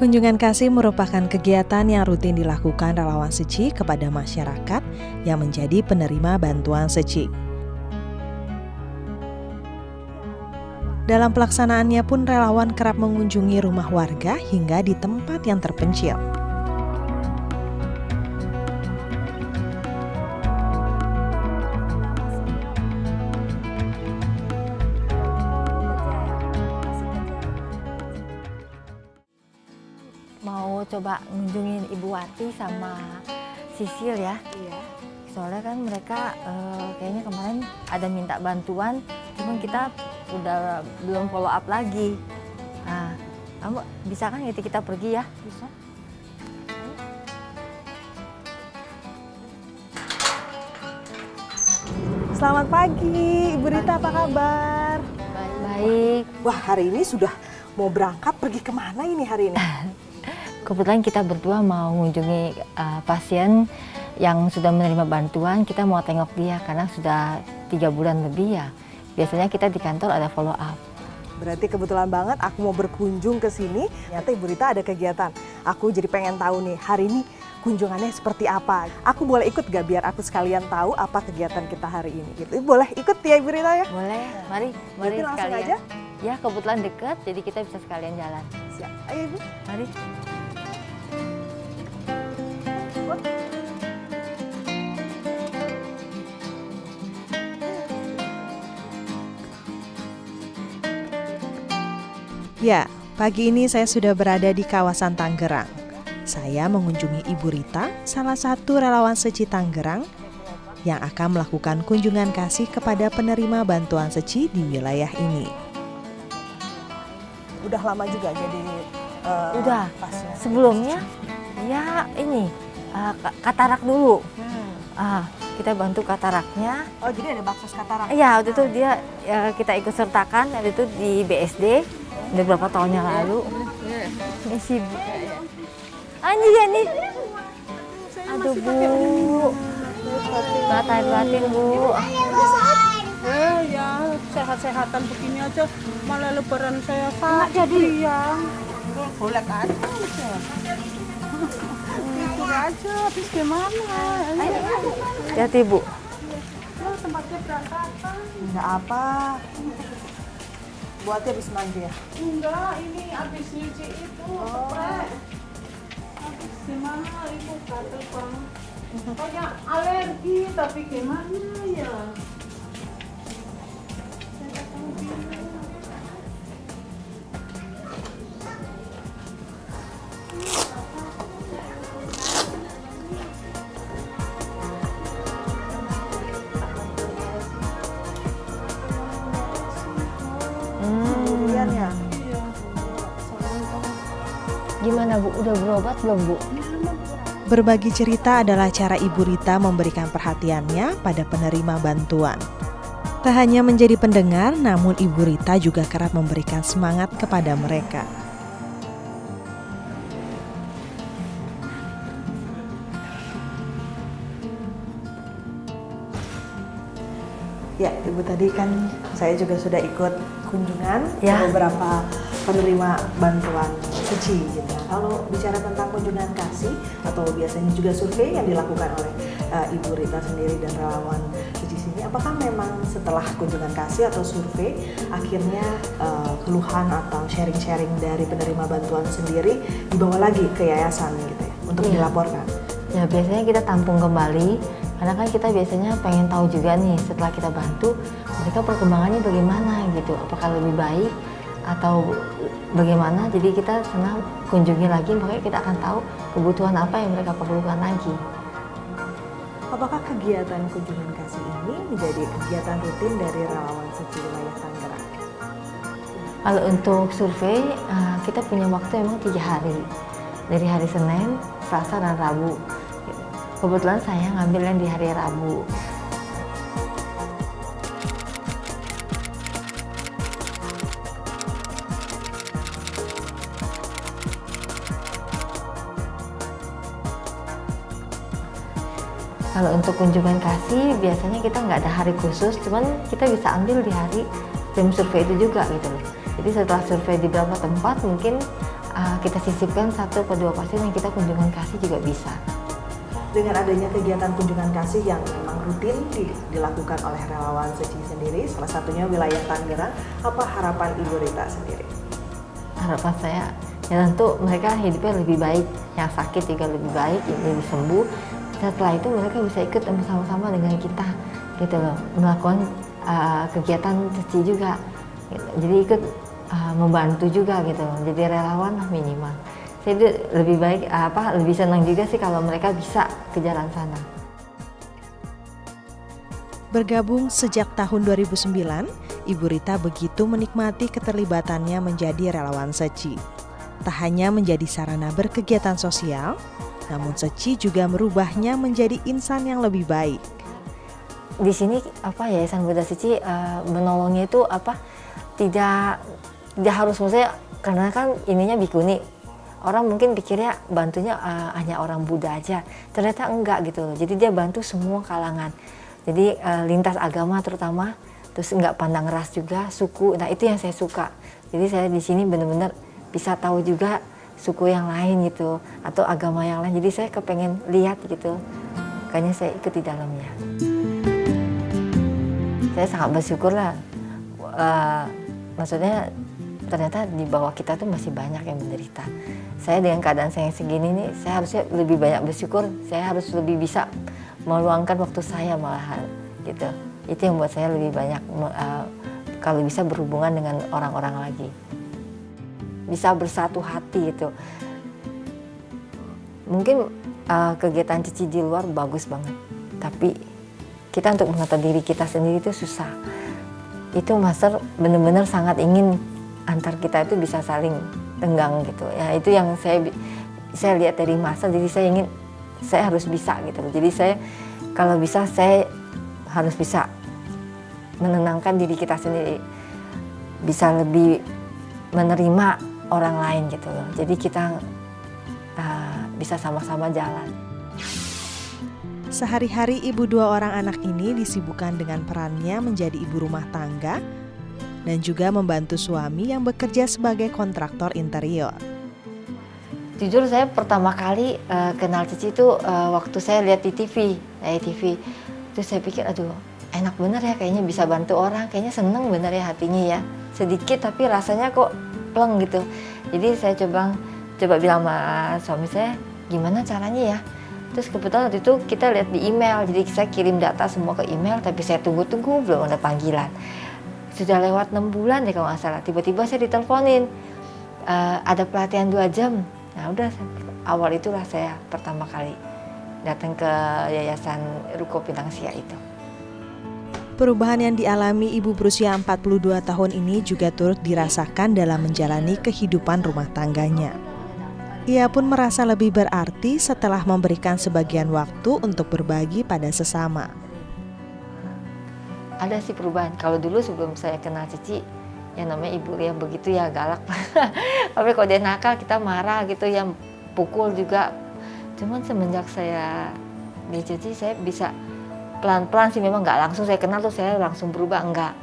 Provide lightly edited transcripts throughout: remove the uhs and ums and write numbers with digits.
Kunjungan kasih merupakan kegiatan yang rutin dilakukan relawan SECI kepada masyarakat yang menjadi penerima bantuan SECI. Dalam pelaksanaannya pun relawan kerap mengunjungi rumah warga hingga di tempat yang terpencil. Mau coba ngunjungin Ibu Wati sama Sisil ya. Iya. Soalnya kan mereka kayaknya kemarin ada minta bantuan, cuman kita udah belum follow up lagi. Nah, kamu bisa kan kita pergi ya? Bisa. Selamat pagi, Ibu Rita, apa kabar? Baik. Wah, hari ini sudah mau berangkat, pergi kemana ini hari ini? Kebetulan kita berdua mau mengunjungi pasien yang sudah menerima bantuan. Kita mau tengok dia karena sudah 3 bulan lebih ya. Biasanya kita di kantor ada follow up. Berarti kebetulan banget aku mau berkunjung ke sini. Ternyata Ibu Rita ada kegiatan. Aku jadi pengen tahu nih, hari ini kunjungannya seperti apa. Aku boleh ikut gak biar aku sekalian tahu apa kegiatan kita hari ini gitu. Boleh ikut ya Ibu Rita ya? Boleh, mari Berarti langsung sekalian. aja? Ya, kebetulan dekat, jadi kita bisa sekalian jalan. Siap. Ayo Ibu. Mari. Ya, pagi ini saya sudah berada di kawasan Tangerang. Saya mengunjungi Ibu Rita, salah satu relawan SECI Tangerang yang akan melakukan kunjungan kasih kepada penerima bantuan SECI di wilayah ini. Udah lama juga jadi Udah. pasien. Sebelumnya ya ini katarak dulu. Kita bantu kataraknya. Oh, jadi ada baksos katarak. Iya, waktu itu dia kita ikut sertakan waktu itu di BSD udah berapa tahun yang lalu. Ini sibuk. Ini dia nih. Aduh Bu, batin Bu. Ya sehat-sehatan begini aja malah lebaran saya jadi yang boleh aja itu aja habis gimana Hati Bu. tempatnya berantakan Enggak apa. Buatnya habis mandi ya? enggak ini habis nyuci itu spray. Habis gimana ibu gatel banget kayak alergi tapi gimana ya. Kemudian ya? Gimana Bu? Udah berobat belum Bu? Berbagi cerita adalah cara Ibu Rita memberikan perhatiannya pada penerima bantuan. Tak hanya menjadi pendengar, namun Ibu Rita juga kerap memberikan semangat kepada mereka. Ya, Ibu tadi kan saya juga sudah ikut kunjungan Ya. ke beberapa penerima bantuan SECI gitu. Kalau bicara tentang kunjungan kasih atau biasanya juga survei yang dilakukan oleh Ibu Rita sendiri dan relawan SECI sini, apakah memang setelah kunjungan kasih atau survei akhirnya keluhan atau sharing-sharing dari penerima bantuan sendiri dibawa lagi ke yayasan gitu ya untuk Iya. dilaporkan? Ya biasanya kita tampung kembali karena kan kita biasanya pengen tahu juga nih setelah kita bantu mereka perkembangannya bagaimana gitu, apakah lebih baik atau bagaimana. Jadi kita senang kunjungi lagi, makanya kita akan tahu kebutuhan apa yang mereka perlukan lagi. Apakah kegiatan kunjungan kasih ini menjadi kegiatan rutin dari relawan SECI wilayah Tangerang? Kalau untuk survei kita punya waktu emang 3 hari, dari hari Senin, Selasa dan Rabu. Kebetulan saya ngambil yang di hari Rabu. Kalau untuk kunjungan kasih biasanya kita nggak ada hari khusus, cuman kita bisa ambil di hari jam survei itu juga gitu loh. Jadi setelah survei di beberapa tempat mungkin kita sisipkan 1 ke 2 pasien yang kita kunjungan kasih juga bisa. Dengan adanya kegiatan kunjungan kasih yang memang rutin dilakukan oleh relawan Seci sendiri, salah satunya wilayah Tangerang, apa harapan Ibu Rita sendiri? Harapan saya ya tentu mereka hidupnya lebih baik, yang sakit juga lebih baik, yang lebih sembuh. Setelah itu mereka bisa ikut bersama-sama dengan kita gitu loh, melakukan kegiatan Seci juga gitu. Jadi ikut membantu juga gitu loh, jadi relawan lah minimal. Saya lebih baik lebih senang juga sih kalau mereka bisa ke jalan sana. Bergabung sejak tahun 2009, Ibu Rita begitu menikmati keterlibatannya menjadi relawan Seci. Tak hanya menjadi sarana berkegiatan sosial, namun Seci juga merubahnya menjadi insan yang lebih baik. Di sini Yayasan Buddha Seci menolongnya itu tidak harus, maksudnya karena kan ininya bikuni. Orang mungkin pikirnya bantunya hanya orang Buddha aja, ternyata enggak gitu loh. Jadi dia bantu semua kalangan. Jadi lintas agama terutama, terus enggak pandang ras juga, suku. Nah itu yang saya suka. Jadi saya di sini benar-benar bisa tahu juga suku yang lain gitu, atau agama yang lain. Jadi saya kepengen lihat gitu, makanya saya ikut di dalamnya. Saya sangat bersyukur lah. Maksudnya ternyata di bawah kita tuh masih banyak yang menderita. Saya dengan keadaan saya yang segini nih, saya harusnya lebih banyak bersyukur. Saya harus lebih bisa meluangkan waktu saya malahan gitu. Itu yang buat saya lebih banyak kalau bisa berhubungan dengan orang-orang lagi. Bisa bersatu hati gitu. Mungkin kegiatan Cici di luar bagus banget, tapi kita untuk menata diri kita sendiri itu susah. Itu Master benar-benar sangat ingin antar kita itu bisa saling tenggang gitu ya. Itu yang saya lihat dari Master, jadi saya harus bisa gitu. Jadi saya kalau bisa saya harus bisa menenangkan diri kita sendiri, bisa lebih menerima orang lain gitu loh. Jadi kita bisa sama-sama jalan. Sehari-hari ibu 2 orang anak ini disibukkan dengan perannya menjadi ibu rumah tangga dan juga membantu suami yang bekerja sebagai kontraktor interior. Jujur saya pertama kali kenal Cici itu waktu saya lihat di TV. Terus saya pikir aduh enak bener ya, kayaknya bisa bantu orang, kayaknya seneng bener ya hatinya ya. Sedikit tapi rasanya kok pleng gitu. Jadi saya coba bilang sama suami saya gimana caranya ya. Terus kebetulan waktu itu kita lihat di email, jadi saya kirim data semua ke email, tapi saya tunggu-tunggu belum ada panggilan. Sudah lewat 6 bulan deh kalau nggak salah, tiba-tiba saya diteleponin, ada pelatihan 2 jam. Nah udah, awal itulah saya pertama kali datang ke Yayasan Ruko Pinangsia itu. Perubahan yang dialami ibu berusia 42 tahun ini juga turut dirasakan dalam menjalani kehidupan rumah tangganya. Ia pun merasa lebih berarti setelah memberikan sebagian waktu untuk berbagi pada sesama. Ada sih perubahan. Kalau dulu sebelum saya kenal Cici, yang namanya ibu ya begitu ya galak. Tapi kalau dia nakal kita marah gitu ya, pukul juga. Cuman semenjak saya di Cici saya bisa pelan-pelan sih, memang nggak langsung saya kenal tuh saya langsung berubah, enggak.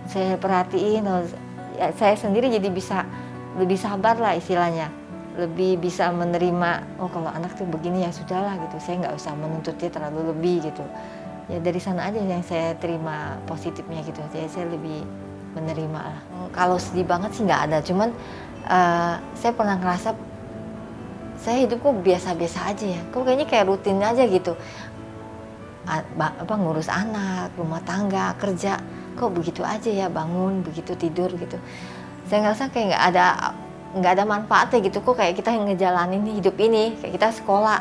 Saya perhatiin, ya, saya sendiri jadi bisa lebih sabar lah istilahnya. Lebih bisa menerima, oh kalau anak tuh begini ya sudahlah gitu, saya nggak usah menuntut dia terlalu lebih gitu. Ya dari sana aja yang saya terima positifnya gitu, jadi saya lebih menerima lah. Kalau sedih banget sih nggak ada, cuman saya pernah ngerasa saya hidup kok biasa-biasa aja ya, kok kayaknya kayak rutin aja gitu. Ngurus anak, rumah tangga, kerja, kok begitu aja ya, bangun begitu tidur gitu. Saya ngerasa kayak nggak ada manfaatnya gitu, kok kayak kita yang ngejalanin hidup ini, kayak kita sekolah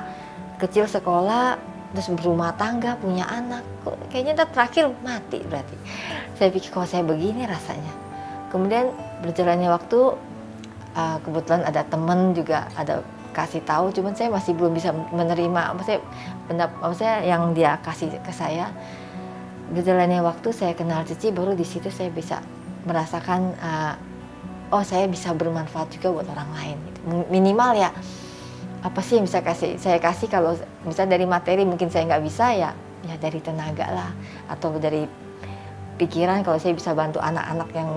kecil, sekolah terus berumah tangga, punya anak, kok kayaknya terakhir mati berarti. Saya pikir kok saya begini rasanya. Kemudian berjalannya waktu, kebetulan ada teman juga ada kasih tahu, cuman saya masih belum bisa menerima, maksudnya yang dia kasih ke saya. Berjalannya waktu saya kenal Cici, baru di situ saya bisa merasakan oh saya bisa bermanfaat juga buat orang lain gitu. Minimal ya apa sih yang bisa saya kasih, kalau misalnya dari materi mungkin saya nggak bisa ya dari tenaga lah, atau dari pikiran kalau saya bisa bantu anak-anak yang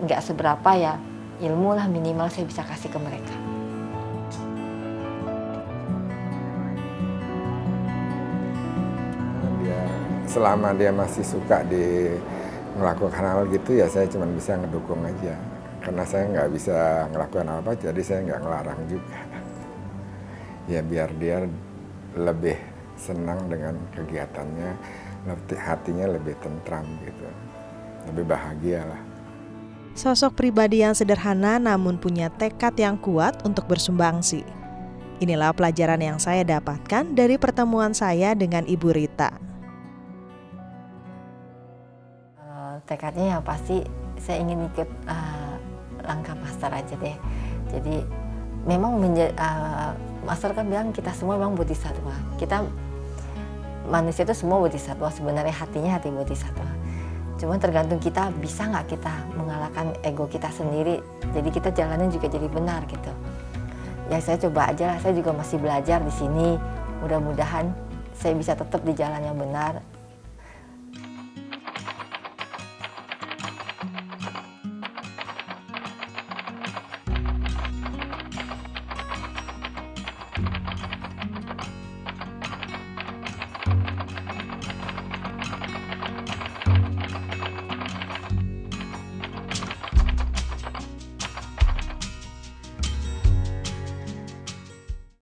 nggak seberapa ya ilmu lah minimal saya bisa kasih ke mereka. Selama dia masih suka melakukan hal gitu ya saya cuma bisa ngedukung aja. Karena saya nggak bisa ngelakukan apa, jadi saya nggak ngelarang juga. Ya biar dia lebih senang dengan kegiatannya, hatinya lebih tentram gitu, lebih bahagia lah. Sosok pribadi yang sederhana namun punya tekad yang kuat untuk bersumbangsi. Inilah pelajaran yang saya dapatkan dari pertemuan saya dengan Ibu Rita. Tekadnya ya pasti saya ingin ikut langkah Master aja deh. Jadi memang Master kan bilang kita semua memang bodhisatwa. Kita manusia itu semua bodhisatwa, sebenarnya hatinya hati bodhisatwa. Cuma tergantung kita bisa nggak kita mengalahkan ego kita sendiri. Jadi kita jalannya juga jadi benar gitu. Ya saya coba aja lah, saya juga masih belajar di sini. Mudah-mudahan saya bisa tetap di jalan yang benar.